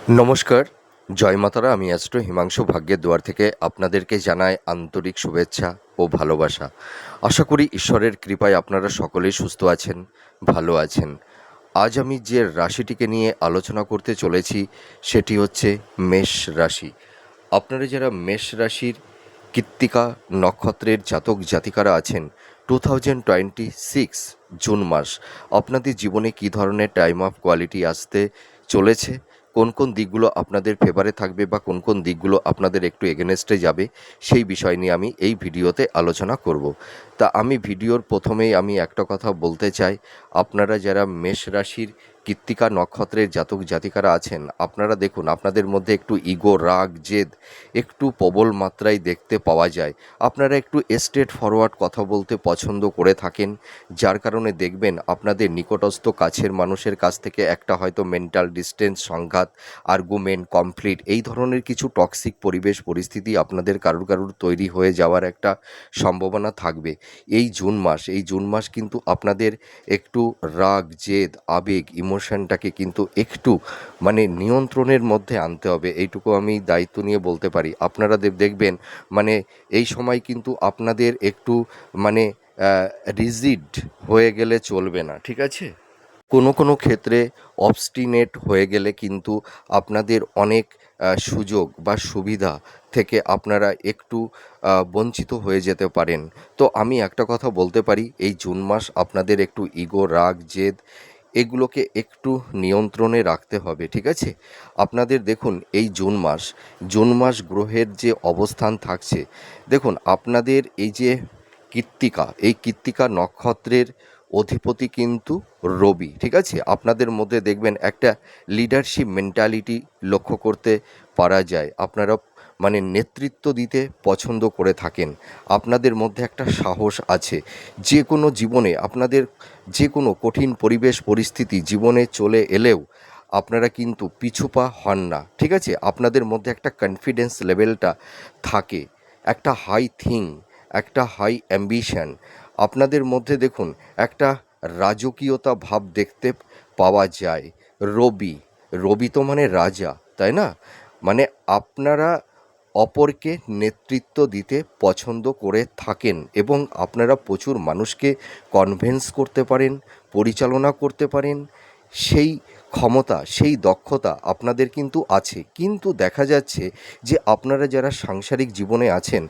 নমস্কার, জয় মাতারা। আমি অ্যাস্ট্রো হিমাংশু ভাগ্যের দুয়ার থেকে আপনাদেরকে জানাই আন্তরিক শুভেচ্ছা ও ভালোবাসা। আশা করি ঈশ্বরের কৃপায় আপনারা সকলেই সুস্থ আছেন, ভালো আছেন। আজ আমি যে রাশিটিকে নিয়ে আলোচনা করতে চলেছি সেটি হচ্ছে মেষ রাশি। আপনারা যারা মেষ রাশির কৃত্তিকা নক্ষত্রের জাতক জাতিকারা আছেন, 2026 জুন মাস আপনাদের জীবনে কী ধরনের টাইম অফ কোয়ালিটি আসতে চলেছে, কোন কোন দিকগুলো আপনাদের ফেভারে থাকবে বা কোন কোন দিকগুলো আপনাদের একটু এগেনস্টে যাবে, সেই বিষয় নিয়ে আমি এই ভিডিওতে আলোচনা করব। তা আমি ভিডিওর প্রথমেই আমি একটা কথা বলতে চাই, আপনারা যারা মেষ রাশির কৃত্তিকা নক্ষত্রের জাতক জাতিকারা আছেন, আপনারা দেখুন আপনাদের মধ্যে একটু ইগো, রাগ, জেদ একটু প্রবল মাত্রায় দেখতে পাওয়া যায়। আপনারা একটু স্ট্রেট ফরওয়ার্ড কথা বলতে পছন্দ করে থাকেন, যার কারণে দেখবেন আপনাদের নিকটস্থ কাছের মানুষের কাছ থেকে একটা হয়তো মেন্টাল ডিস্টেন্স, সংঘাত, আর্গুমেন্ট, কমপ্লিট এই ধরনের কিছু টক্সিক পরিবেশ পরিস্থিতি আপনাদের কারুর তৈরি হয়ে যাওয়ার একটা সম্ভাবনা থাকবে। এই জুন মাস কিন্তু আপনাদের একটু রাগ, জেদ, আবেগ, ইমোশনটাকে কিন্তু একটু নিয়ন্ত্রণের মধ্যে আনতে হবে, এইটুকু আমি দায়িত্ব নিয়ে বলতে পারি। আপনারা দেখবেন এই সময় কিন্তু আপনাদের একটু মানে রিজিড হয়ে গেলে চলবে না, ঠিক আছে? কোনো কোনো ক্ষেত্রে অবস্টিনেট হয়ে গেলে কিন্তু আপনাদের অনেক সুযোগ বা সুবিধা থেকে আপনারা একটু বঞ্চিত হয়ে যেতে পারেন। তো আমি একটা কথা বলতে পারি, এই জুন মাস আপনাদের একটু ইগো, রাগ, জেদ এগুলোকে একটু নিয়ন্ত্রণে রাখতে হবে, ঠিক আছে? আপনাদের দেখুন এই জুন মাস গ্রহের যে অবস্থান থাকছে, দেখুন আপনাদের এই যে এই কৃত্তিকা নক্ষত্রের অধিপতি কিন্তু রবি, ঠিক আছে? আপনাদের মধ্যে দেখবেন একটা লিডারশিপ মেন্টালিটি লক্ষ্য করতে পারা যায়। আপনারা নেতৃত্ব দিতে পছন্দ করে থাকেন। আপনাদের মধ্যে একটা সাহস আছে। যে কোনো জীবনে আপনাদের যে কোনো কঠিন পরিবেশ পরিস্থিতি জীবনে চলে এলেও আপনারা কিন্তু পিছুপা হন না, ঠিক আছে? আপনাদের মধ্যে একটা কনফিডেন্স লেভেলটা থাকে, একটা হাই একটা হাই অ্যাম্বিশন আপনাদের মধ্যে দেখুন, একটা রাজকীয়তা ভাব দেখতে পাওয়া যায়। রবি, রবি তো রাজা, তাই না? আপনারা অপরকে নেতৃত্ব দিতে পছন্দ করে থাকেন এবং আপনারা প্রচুর মানুষকে কনভিন্স করতে পারেন, পরিচালনা করতে পারেন। সেই ক্ষমতা, সেই দক্ষতা আপনাদের কিন্তু আছে। কিন্তু দেখা যাচ্ছে যে আপনারা যারা সাংসারিক জীবনে আছেন,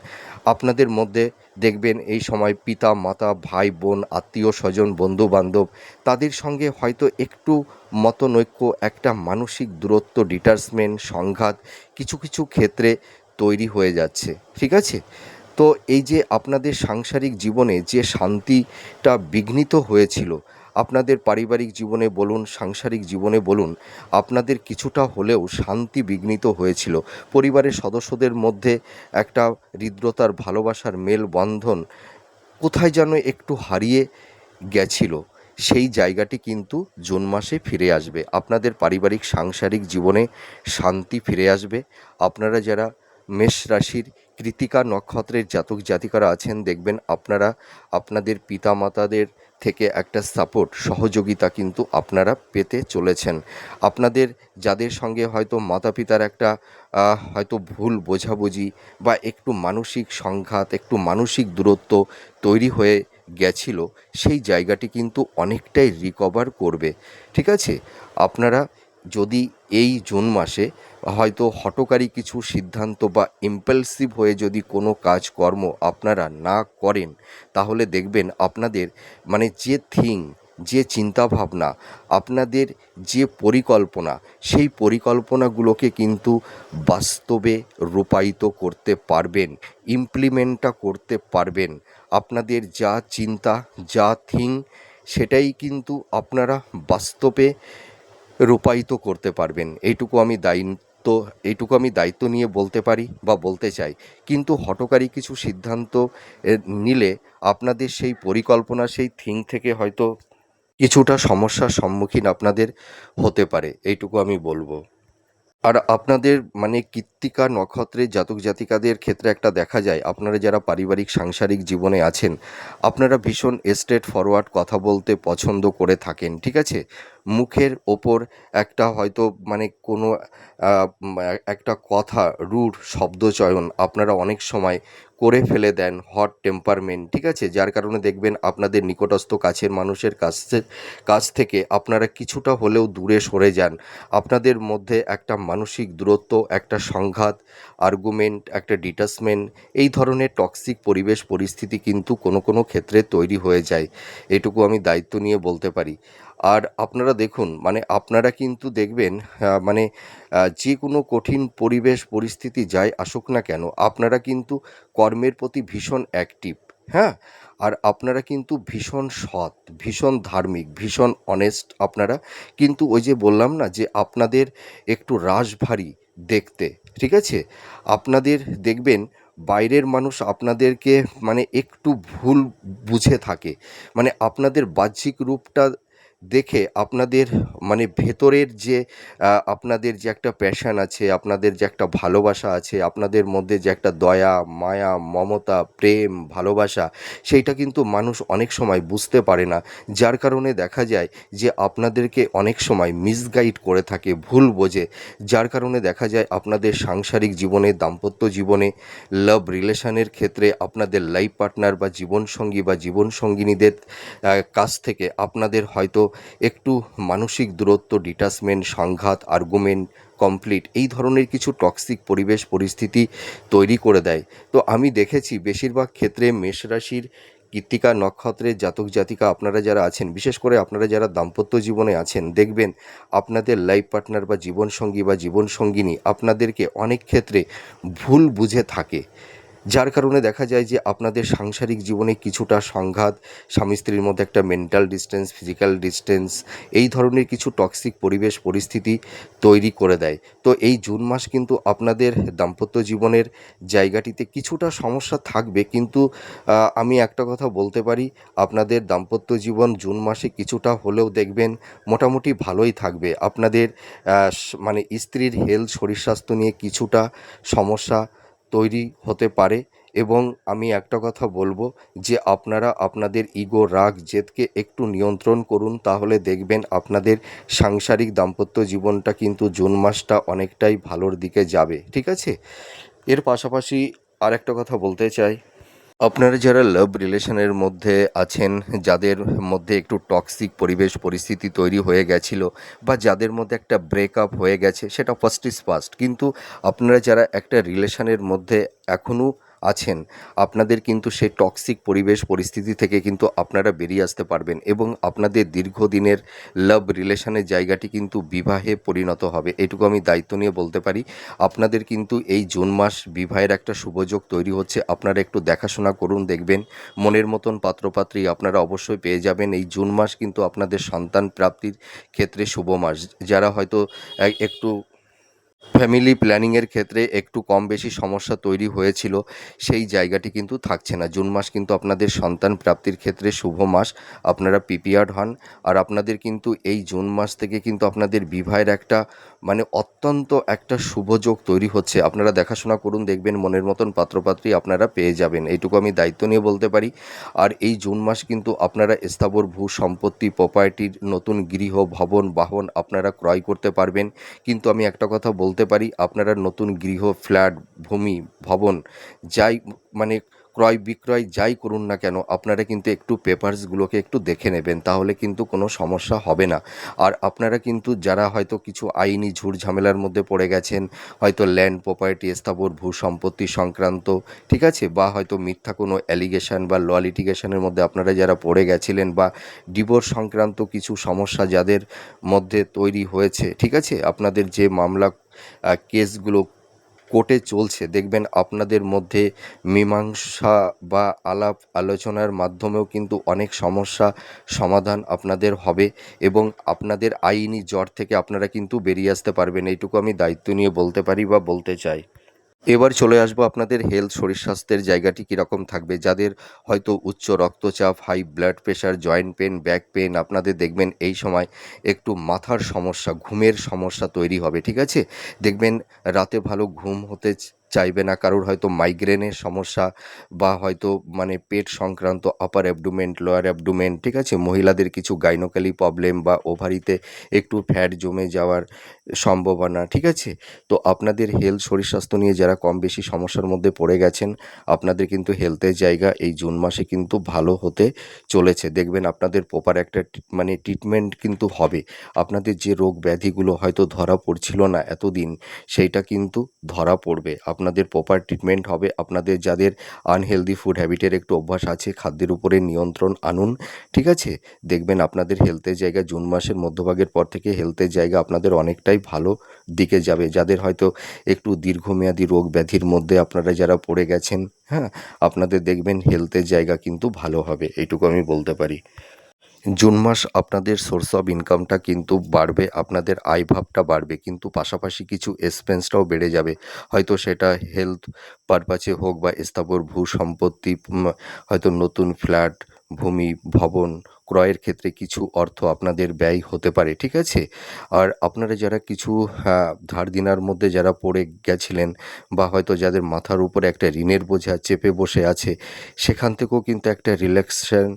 আপনাদের মধ্যে দেখবেন এই সময় পিতা মাতা, ভাই বোন, আত্মীয় স্বজন, বন্ধুবান্ধব তাদের সঙ্গে হয়তো একটু মতনৈক্য, একটা মানসিক দূরত্ব, ডিটাচমেন্ট, সংঘাত কিছু কিছু ক্ষেত্রে তৈরি হয়ে যাচ্ছে, ঠিক আছে? তো এই যে আপনাদের সাংসারিক জীবনে যে শান্তিটা বিঘ্নিত হয়েছিল, আপনাদের পারিবারিক জীবনে বলুন, সাংসারিক জীবনে বলুন, আপনাদের কিছুটা হলেও শান্তি বিঘ্নিত হয়েছিল। পরিবারের সদস্যদের মধ্যে একটা হৃদ্রতার, ভালোবাসার মেলবন্ধন কোথায় যেন একটু হারিয়ে গেছিল। সেই জায়গাটি কিন্তু জুন মাসে ফিরে আসবে। আপনাদের পারিবারিক সাংসারিক জীবনে শান্তি ফিরে আসবে। আপনারা যারা মেষ রাশির কৃত্তিকা নক্ষত্রের জাতক জাতিকারা আছেন, দেখবেন আপনারা আপনাদের পিতামাতাদের থেকে একটা সাপোর্ট, সহযোগিতা কিন্তু আপনারা পেতে চলেছেন। আপনাদের যাদের সঙ্গে হয়তো মাতা পিতার একটা হয়তো ভুল বোঝাবুঝি বা একটু মানসিক সংঘাত, একটু মানসিক দূরত্ব তৈরি হয়ে গেছিল, সেই জায়গাটি কিন্তু অনেকটাই রিকভার করবে, ঠিক আছে? আপনারা যদি এই জুন মাসে হয়তো হঠকারী কিছু সিদ্ধান্ত বা ইম্পালসিভ হয়ে যদি কোনো কাজকর্ম আপনারা না করেন, তাহলে দেখবেন আপনাদের যে চিন্তাভাবনা, আপনাদের যে পরিকল্পনা, সেই পরিকল্পনাগুলোকে কিন্তু বাস্তবে রূপায়িত করতে পারবেন, ইমপ্লিমেন্টটা করতে পারবেন। আপনাদের যা চিন্তা, যা সেটাই কিন্তু আপনারা বাস্তবে রূপায়িত করতে পারবেন। এইটুকু আমি দায়িত্ব নিয়ে বলতে পারি বা বলতে চাই। কিন্তু হঠকারী কিছু সিদ্ধান্ত নিলে আপনাদের সেই পরিকল্পনা, সেই থেকে হয়তো কিছুটা সমস্যার সম্মুখীন আপনাদের হতে পারে, এইটুকু আমি বলবো। আর আপনাদের মানে কৃত্তিকা নক্ষত্রের জাতক জাতিকাদের ক্ষেত্রে একটা দেখা যায়, আপনারা যারা পারিবারিক সাংসারিক জীবনে আছেন, আপনারা ভীষণ স্ট্রেট ফরওয়ার্ড কথা বলতে পছন্দ করে থাকেন, ঠিক আছে? মুখের ওপর একটা হয়তো মানে কোনো একটা কথা রূঢ় শব্দচয়ন আপনারা অনেক সময় করে ফেলে দেন, হট টেম্পারমেন্ট, ঠিক আছে? যার কারণে দেখবেন আপনাদের নিকটস্থ কাছের মানুষের কাছ থেকে আপনারা কিছুটা হলেও দূরে সরে যান। আপনাদের মধ্যে একটা মানসিক দূরত্ব, একটা সংঘাত, আর্গুমেন্ট, একটা ডিটাচমেন্ট, এই ধরনের টক্সিক পরিবেশ পরিস্থিতি কিন্তু কোনো কোনো ক্ষেত্রে তৈরি হয়ে যায়, এটুকু আমি দায়িত্ব নিয়ে বলতে পারি। আর আপনারা দেখুন, মানে আপনারা কিন্তু দেখবেন মানে যে কোনো কঠিন পরিবেশ পরিস্থিতি যাই আসুক না কেন, আপনারা কিন্তু কর্মের প্রতি ভীষণ অ্যাক্টিভ, হ্যাঁ? আর আপনারা কিন্তু ভীষণ সৎ, ভীষণ ধার্মিক, ভীষণ অনেস্ট আপনারা। কিন্তু ওই যে বললাম না যে আপনাদের একটু রাশভারী দেখতে, ঠিক আছে? আপনাদের দেখবেন বাইরের মানুষ আপনাদেরকে মানে একটু ভুল বুঝে থাকে। মানে আপনাদের বাহ্যিক রূপটা দেখে আপনাদের মানে ভেতরের যে আপনাদের যে একটা প্যাশন আছে, আপনাদের যে একটা ভালোবাসা আছে, আপনাদের মধ্যে যে একটা দয়া, মায়া, মমতা, প্রেম, ভালোবাসা, সেইটা কিন্তু মানুষ অনেক সময় বুঝতে পারে না। যার কারণে দেখা যায় যে আপনাদেরকে অনেক সময় মিসগাইড করে থাকে, ভুল বোঝে। যার কারণে দেখা যায় আপনাদের সাংসারিক জীবনে, দাম্পত্য জীবনে, লাভ রিলেশনের ক্ষেত্রে আপনাদের লাইফ পার্টনার বা জীবনসঙ্গী বা জীবনসঙ্গিনীদের কাছ থেকে আপনাদের হয়তো একটু মানসিক দূরত্ব, ডিটাচমেন্ট, সংঘাত, আর্গুমেন্ট, কমপ্লিট, এই ধরনের কিছু টক্সিক পরিবেশ পরিস্থিতি তৈরি করে দেয়। তো আমি দেখেছি বেশিরভাগ ক্ষেত্রে মেষ রাশির কৃত্তিকা নক্ষত্রের জাতক জাতিকা আপনারা যারা আছেন, বিশেষ করে আপনারা যারা দাম্পত্য জীবনে আছেন, দেখবেন আপনাদের লাইফ পার্টনার বা জীবনসঙ্গী বা জীবনসঙ্গিনী আপনাদেরকে অনেক ক্ষেত্রে ভুল বুঝে থাকে। যার কারণে দেখা যায় যে আপনাদের সাংসারিক জীবনে কিছুটা সংঘাত, স্বামী স্ত্রীর মধ্যে একটা মেন্টাল ডিসটেন্স, ফিজিক্যাল ডিসটেন্স, এই ধরনের কিছু টক্সিক পরিবেশ পরিস্থিতি তৈরি করে দেয়। তো এই জুন মাস কিন্তু আপনাদের দাম্পত্য জীবনের জায়গাটিতে কিছুটা সমস্যা থাকবে, কিন্তু আমি একটা কথা বলতে পারি, আপনাদের দাম্পত্য জীবন জুন মাসে কিছুটা হলেও দেখবেন মোটামুটি ভালোই থাকবে। আপনাদের মানে স্ত্রীর হেলথ, শরীর স্বাস্থ্য নিয়ে কিছুটা সমস্যা তৈরি হতে পারে। এবং আমি একটা কথা বলবো যে আপনারা আপনাদের ইগো, রাগ, জেদকে একটু নিয়ন্ত্রণ করুন, তাহলে দেখবেন আপনাদের সাংসারিক দাম্পত্য জীবনটা কিন্তু জুন মাসটা অনেকটাই ভালোর দিকে যাবে, ঠিক আছে? এর পাশাপাশি আরেকটা কথা বলতে চাই, আপনারা যারা লাভ রিলেশনের মধ্যে আছেন, যাদের মধ্যে একটু টক্সিক পরিবেশ পরিস্থিতি তৈরি হয়ে গেছিল, বা যাদের মধ্যে একটা ব্রেকআপ হয়ে গেছে, সেটা ফার্স্ট ইজ ফার্স্ট, কিন্তু আপনারা যারা একটা রিলেশনের মধ্যে এখনও আছেন, আপনাদের কিন্তু সেই টক্সিক পরিবেশ পরিস্থিতি থেকে কিন্তু আপনারা বেরিয়ে আসতে পারবেন, এবং আপনাদের দীর্ঘদিনের লাভ রিলেশনের জায়গাটি কিন্তু বিবাহে পরিণত হবে, এটুকু আমি দায়িত্ব নিয়ে বলতে পারি। আপনাদের কিন্তু এই জুন মাস বিবাহের একটা শুভযোগ তৈরি হচ্ছে, আপনারা একটু দেখাশোনা করুন, দেখবেন মনের মতন পাত্রপাত্রী আপনারা অবশ্যই পেয়ে যাবেন। এই জুন মাস কিন্তু আপনাদের সন্তান প্রাপ্তির ক্ষেত্রে শুভ মাস। যারা হয়তো একটু ফ্যামিলি প্ল্যানিংয়ের ক্ষেত্রে একটু কম বেশি সমস্যা তৈরি হয়েছিল, সেই জায়গাটি কিন্তু থাকছে না। জুন মাস কিন্তু আপনাদের সন্তান প্রাপ্তির ক্ষেত্রে শুভ মাস, আপনারা প্রিপেয়ার্ড হন। আর আপনাদের কিন্তু এই জুন মাস থেকে কিন্তু আপনাদের বিবাহের একটা মানে অত্যন্ত একটা শুভযোগ তৈরি হচ্ছে, আপনারা দেখাশোনা করুন, দেখবেন মনের মতন পাত্রপাত্রী আপনারা পেয়ে যাবেন, এইটুকু আমি দায়িত্ব নিয়ে বলতে পারি। আর এই জুন মাস কিন্তু আপনারা স্থাবর ভূ সম্পত্তি, প্রপার্টির, নতুন গৃহ, ভবন, বাহন আপনারা ক্রয় করতে পারবেন। কিন্তু আমি একটা কথা বলতে পারি, আপনারা নতুন গৃহ, ফ্ল্যাট, ভূমি, ভবন যাই মানে ক্রয় বিক্রয় যাই করুন না কেন, আপনারা কিন্তু একটু পেপারসগুলোকে একটু দেখে নেবেন, তাহলে কিন্তু কোনো সমস্যা হবে না। আর আপনারা কিন্তু যারা হয়তো কিছু আইনি ঝুট ঝামেলার মধ্যে পড়ে গেছেন, হয়তো ল্যান্ড প্রপার্টি, স্থাবর ভূ সম্পত্তি সংক্রান্ত, ঠিক আছে, বা হয়তো মিথ্যা কোনো অ্যালিগেশন বা ল লিটিগেশনের মধ্যে আপনারা যারা পড়ে গেছিলেন, বা ডিভোর্স সংক্রান্ত কিছু সমস্যা যাদের মধ্যে তৈরি হয়েছে, ঠিক আছে, আপনাদের যে মামলা কেসগুলো কোর্টে চলছে, দেখবেন আপনাদের মধ্যে মীমাংসা বা আলাপ আলোচনার মাধ্যমেও কিন্তু অনেক সমস্যা সমাধান আপনাদের হবে, এবং আপনাদের আইনি জড় থেকে আপনারা কিন্তু বেরিয়ে আসতে পারবেন, এইটুকু আমি দায়িত্ব নিয়ে বলতে পারি বা বলতে চাই। এবার চলে আসবো আপনাদের হেলথ, শরীর স্বাস্থ্যের জায়গাটি কীরকম থাকবে। যাদের হয়তো উচ্চ রক্তচাপ, high blood pressure, joint pain, back pain, আপনাদের দেখবেন এই সময় একটু মাথার সমস্যা, ঘুমের সমস্যা তৈরি হবে, ঠিক আছে? দেখবেন রাতে ভালো ঘুম হতে চাইবে না, কারোর হয়তো মাইগ্রেনের সমস্যা বা হয়তো মানে পেট সংক্রান্ত আপার অ্যাবডোমেন, লোয়ার অ্যাবডোমেন, ঠিক আছে? মহিলাদের কিছু গাইনোকলি প্রবলেম বা ওভারিতে একটু ফ্যাট জমে যাওয়ার সম্ভাবনা, ঠিক আছে? তো আপনাদের হেলথ, শরীর স্বাস্থ্য নিয়ে যারা কম বেশি সমস্যার মধ্যে পড়ে গেছেন, আপনাদের কিন্তু হেলথের জায়গা এই জুন মাসে কিন্তু ভালো হতে চলেছে। দেখবেন আপনাদের প্রপার একটা মানে ট্রিটমেন্ট কিন্তু হবে। আপনাদের যে রোগ ব্যাধিগুলো হয়তো ধরা পড়ছিল না এতদিন, সেইটা কিন্তু ধরা পড়বে। আপনাদের প্রপার ট্রিটমেন্ট হবে। আপনাদের যাদের আনহেলদি ফুড হ্যাবিটের একটু অভ্যাস আছে, খাদ্যের উপরে নিয়ন্ত্রণ আনুন, ঠিক আছে? দেখবেন আপনাদের হেলথের জায়গা জুন মাসের মধ্যভাগের পর থেকে হেলথের জায়গা আপনাদের অনেকটাই ভালো দিকে যাবে। যাদের হয়তো একটু দীর্ঘমেয়াদী রোগ ব্যাধির মধ্যে আপনারা যারা পড়ে গেছেন, হ্যাঁ, আপনাদের দেখবেন হেলথের জায়গা কিন্তু ভালো হবে, এইটুকু আমি বলতে পারি। জুন মাস আপনাদের সোর্স অফ ইনকামটা কিন্তু বাড়বে, আপনাদের আয়ভাবটা বাড়বে, কিন্তু পাশাপাশি কিছু এক্সপেন্সটাও বেড়ে যাবে। হয়তো সেটা হেলথ পারপাসে হোক বা স্থাবর ভূ সম্পত্তি, হয়তো নতুন ফ্ল্যাট, ভূমি, ভবন ক্রয়ের ক্ষেত্রে কিছু অর্থ আপনাদের ব্যয় হতে পারে, ঠিক আছে? আর আপনারা যারা কিছু ধার দেনার মধ্যে যারা পড়ে গেছিলেন বা হয়তো যাদের মাথার উপরে একটা ঋণের বোঝা চেপে বসে আছে, সেখান থেকেও কিন্তু একটা রিল্যাক্সেশন,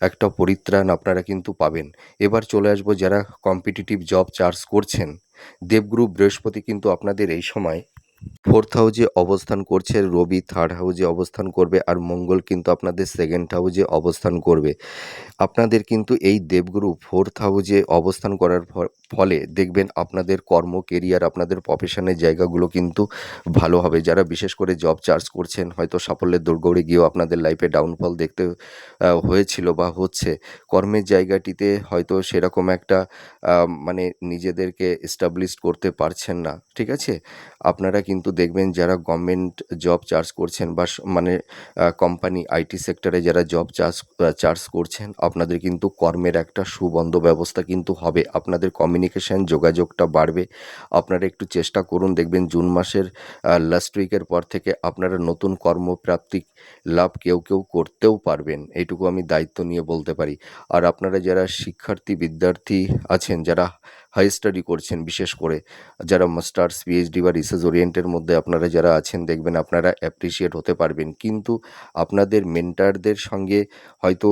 একটা পরিত্রাণ আপনারা কিন্তু পাবেন। এবার চলে আসবো যারা কম্পিটিটিভ জব চার্জ করছেন। দেবগুরু বৃহস্পতি কিন্তু আপনাদের এই সময় ফোর্থ হাউজে অবস্থান করছে, রবি থার্ড হাউজে অবস্থান করবে, আর মঙ্গল কিন্তু আপনাদের সেকেন্ড হাউজে অবস্থান করবে। আপনাদের কিন্তু এই দেবগুরু ফোর্থ হাউজে অবস্থান করার ফলে দেখবেন আপনাদের কর্ম, কেরিয়ার, আপনাদের প্রফেশনের জায়গাগুলো কিন্তু ভালো হবে। যারা বিশেষ করে জব চার্জ করছেন, হয়তো সাফল্যের দৌড়গড়ে গিয়েও আপনাদের লাইফে ডাউনফল দেখতে হয়েছিল বা হচ্ছে, কর্মের জায়গাটিতে হয়তো সেরকম একটা মানে নিজেদেরকে এস্টাবলিশ করতে পারছেন না, ঠিক আছে? আপনারা কিন্তু দেখবেন যারা গভর্নমেন্ট জব চার্জ করছেন বা মানে কোম্পানি আইটি সেক্টরে যারা জব চার্জ করছেন, আপনাদের কিন্তু কর্মের একটা সুবন্ধ ব্যবস্থা কিন্তু হবে। আপনাদের কমিউনিকেশন যোগাযোগটা বাড়বে। আপনারা একটু চেষ্টা করুন, দেখবেন জুন মাসের লাস্ট উইকের পর থেকে আপনারা নতুন কর্মপ্রাপ্তি লাভ কেউ কেউ করতেও পারবেন, এইটুকু আমি দায়িত্ব নিয়ে বলতে পারি। আর আপনারা যারা শিক্ষার্থী, বিদ্যার্থী আছেন, যারা হাই স্টাডি করছেন, বিশেষ করে যারা মাস্টার্স, পিএইচডি বা রিসার্চ ওরিয়েন্টের মধ্যে আপনারা যারা আছেন, দেখবেন আপনারা অ্যাপ্রিসিয়েট হতে পারবেন। কিন্তু আপনাদের মেন্টারদের সঙ্গে হয়তো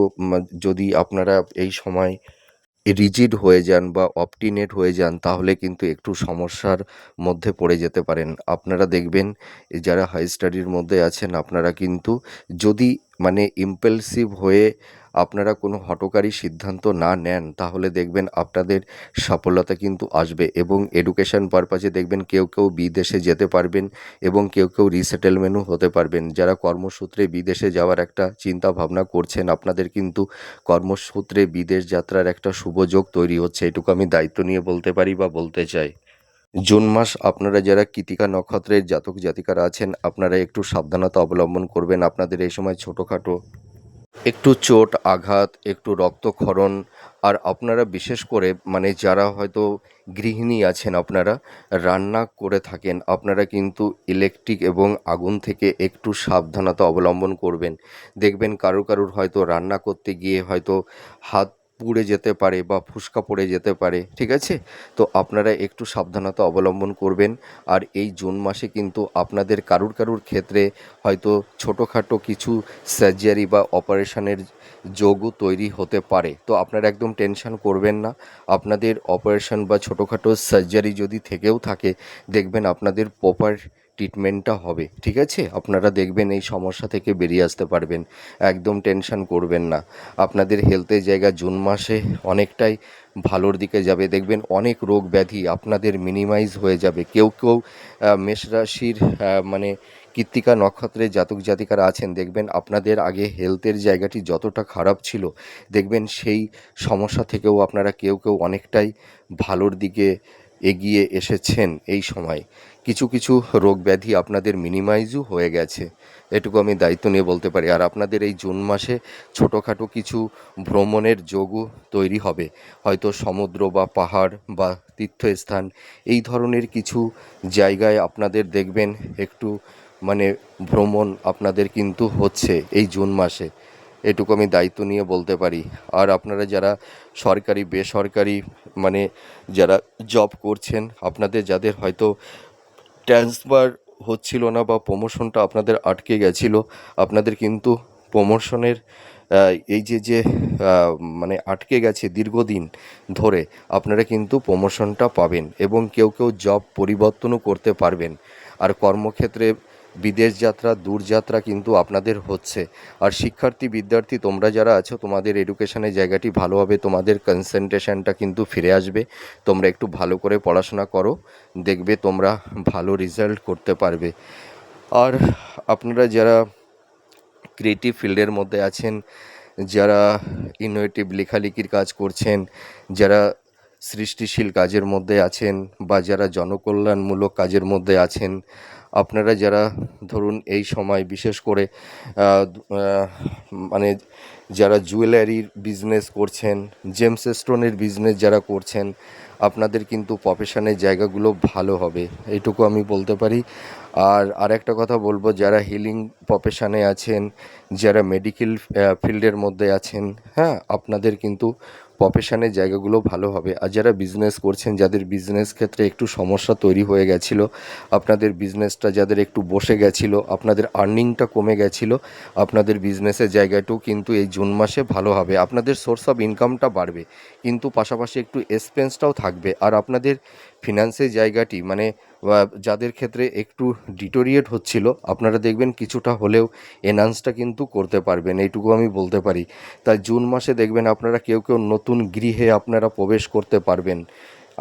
যদি আপনারা এই সময় রিজিড হয়ে যান বা অবস্টিনেট হয়ে যান, তাহলে কিন্তু একটু সমস্যার মধ্যে পড়ে যেতে পারেন। আপনারা দেখবেন যারা হাই স্টাডির মধ্যে আছেন, আপনারা কিন্তু যদি মানে ইম্পালসিভ হয়ে আপনারা কোনো হঠকারী সিদ্ধান্ত না নেন, তাহলে দেখবেন আপনাদের সফলতা কিন্তু আসবে। এবং এডুকেশন পারপাসে দেখবেন কেউ কেউ বিদেশে যেতে পারবেন এবং কেউ কেউ রিসেটেলমেন্টও হতে পারবেন। যারা কর্মসূত্রে বিদেশে যাওয়ার একটা চিন্তা ভাবনা করছেন, আপনাদের কিন্তু কর্মসূত্রে বিদেশ যাত্রার একটা শুভ যোগ তৈরি হচ্ছে, এটুকু আমি দায়িত্ব নিয়ে বলতে পারি বা বলতে চাই। জুন মাস আপনারা যারা কৃত্তিকা নক্ষত্রের জাতক জাতিকারা আছেন, আপনারা একটু সাবধানতা অবলম্বন করবেন। আপনাদের এই সময় ছোটোখাটো একটু চোট আঘাত, একটু রক্তক্ষরণ, আর আপনারা বিশেষ করে মানে যারা হয়তো গৃহিণী আছেন, আপনারা রান্না করে থাকেন, আপনারা কিন্তু ইলেকট্রিক এবং আগুন থেকে একটু সাবধানতা অবলম্বন করবেন। দেখবেন কারুর কারুর হয়তো রান্না করতে গিয়ে হয়তো হাত পুড়ে যেতে পারে বা ফুসকা পড়ে যেতে পারে, ঠিক আছে? তো আপনারা একটু সাবধানতা অবলম্বন করবেন। আর এই জুন মাসে কিন্তু আপনাদের কারুর কারুর ক্ষেত্রে হয়তো ছোটোখাটো কিছু সার্জারি বা অপারেশনের যোগও তৈরি হতে পারে। তো আপনারা একদম টেনশন করবেন না। আপনাদের অপারেশন বা ছোটোখাটো সার্জারি যদি থেকেও থাকে, দেখবেন আপনাদের প্রপার ট্রিটমেন্টটা হবে, ঠিক আছে? আপনারা দেখবেন এই সমস্যা থেকে বেরিয়ে আসতে পারবেন। একদম টেনশন করবেন না। আপনাদের হেলথের জায়গা জুন মাসে অনেকটাই ভালোর দিকে যাবে। দেখবেন অনেক রোগ ব্যাধি আপনাদের মিনিমাইজ হয়ে যাবে। কেউ কেউ মেষ রাশির মানে কৃত্তিকা নক্ষত্রের জাতক জাতিকারা আছেন, দেখবেন আপনাদের আগে হেলথের জায়গাটি যতটা খারাপ ছিল, দেখবেন সেই সমস্যা থেকেও আপনারা কেউ কেউ অনেকটাই ভালোর দিকে এগিয়ে এসেছেন এই সময়। কিছু কিছু রোগ ব্যাধি আপনাদের মিনিমাইজও হয়ে গেছে, এটুকু আমি দায়িত্ব নিয়ে বলতে পারি। আর আপনাদের এই জুন মাসে ছোটোখাটো কিছু ভ্রমণের যোগও তৈরি হবে। হয়তো সমুদ্র বা পাহাড় বা তীর্থস্থান, এই ধরনের কিছু জায়গায় আপনাদের দেখবেন একটু মানে ভ্রমণ আপনাদের কিন্তু হচ্ছে এই জুন মাসে, এটুকু আমি দায়িত্ব নিয়ে বলতে পারি। আর আপনারা যারা সরকারি বেসরকারি মানে যারা জব করছেন, আপনাদের যাদের হয়তো ট্রান্সফার হচ্ছিল না বা প্রমোশনটা আপনাদের আটকে গেছিলো, আপনাদের কিন্তু প্রমোশনের এই যে মানে আটকে গেছে দীর্ঘদিন ধরে, আপনারা কিন্তু প্রমোশনটা পাবেন এবং কেউ কেউ জব পরিবর্তনও করতে পারবেন। আর কর্মক্ষেত্রে বিদেশ যাত্রা দূরযাত্রা কিন্তু আপনাদের হচ্ছে। আর শিক্ষার্থী বিদ্যার্থী তোমরা যারা আছো, তোমাদের এডুকেশনের জায়গাটি ভালো হবে, তোমাদের কনসেন্ট্রেশনটা কিন্তু ফিরে আসবে। তোমরা একটু ভালো করে পড়াশোনা করো, দেখবে তোমরা ভালো রেজাল্ট করতে পারবে। আর আপনারা যারা ক্রিয়েটিভ ফিল্ডের মধ্যে আছেন, যারা ইনোভেটিভ লেখালেখির কাজ করছেন, যারা সৃষ্টিশীল কাজের মধ্যে আছেন বা যারা জনকল্যাণমূলক কাজের মধ্যে আছেন, আপনারা যারা ধরুন এই সময় বিশেষ করে মানে যারা জুয়েলারির বিজনেস করছেন, জেমস স্টোনের বিজনেস যারা করছেন, আপনাদের কিন্তু প্রফেশনের জায়গাগুলো ভালো হবে, এইটুকু আমি বলতে পারি। আর আরেকটা কথা বলবো, যারা হিলিং প্রফেশনে আছেন, যারা মেডিকেল ফিল্ডের মধ্যে আছেন, হ্যাঁ, আপনাদের কিন্তু প্রফেশনের জায়গাগুলো ভালো হবে। আর যারা বিজনেস করছেন, যাদের বিজনেস ক্ষেত্রে একটু সমস্যা তৈরি হয়ে গেছিলো, আপনাদের বিজনেসটা যাদের একটু বসে গেছিলো, আপনাদের আর্নিংটা কমে গেছিলো, আপনাদের বিজনেসের জায়গাটাও কিন্তু এই জুন মাসে ভালো হবে। আপনাদের সোর্স অফ ইনকামটা বাড়বে, কিন্তু পাশাপাশি একটু এক্সপেন্সটাও থাকবে। আর আপনাদের ফিনান্সের জায়গাটি মানে যাদের ক্ষেত্রে একটু ডিটোরিয়েট হচ্ছিল, আপনারা দেখবেন কিছুটা হলেও এনহান্সটা কিন্তু করতে পারবেন, এইটুকু আমি বলতে পারি। তাই জুন মাসে দেখবেন আপনারা কেউ কেউ নতুন গৃহে আপনারা প্রবেশ করতে পারবেন,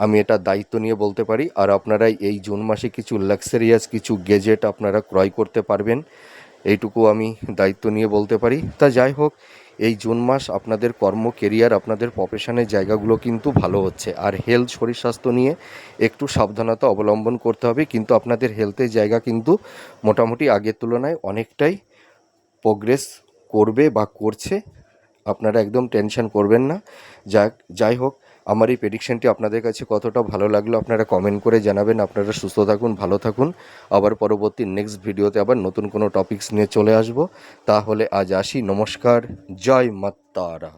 আমি এটা দায়িত্ব নিয়ে বলতে পারি। আর আপনারা এই জুন মাসে কিছু লাক্সারিয়াস কিছু গেজেট আপনারা ক্রয় করতে পারবেন, এইটুকু আমি দায়িত্ব নিয়ে বলতে পারি। তা যাই হোক, এই জুন মাস আপনাদের কর্ম কেরিয়ার আপনাদের প্রফেশনের জায়গাগুলো কিন্তু ভালো হচ্ছে। আর হেলথ শরীর স্বাস্থ্য নিয়ে একটু সাবধানতা অবলম্বন করতে হবে, কিন্তু আপনাদের হেলথের জায়গা কিন্তু মোটামুটি আগের তুলনায় অনেকটাই প্রোগ্রেস করবে বা করছে, আপনারা একদম টেনশন করবেন না। যাই হোক, আমার এই প্রেডিকশানটি আপনাদের কাছে কতটা ভালো লাগলো আপনারা কমেন্ট করে জানাবেন। আপনারা সুস্থ থাকুন, ভালো থাকুন। আবার পরবর্তী নেক্সট ভিডিওতে আবার নতুন কোনো টপিকস নিয়ে চলে আসব। তাহলে আজ আসি, নমস্কার, জয় মা তারা।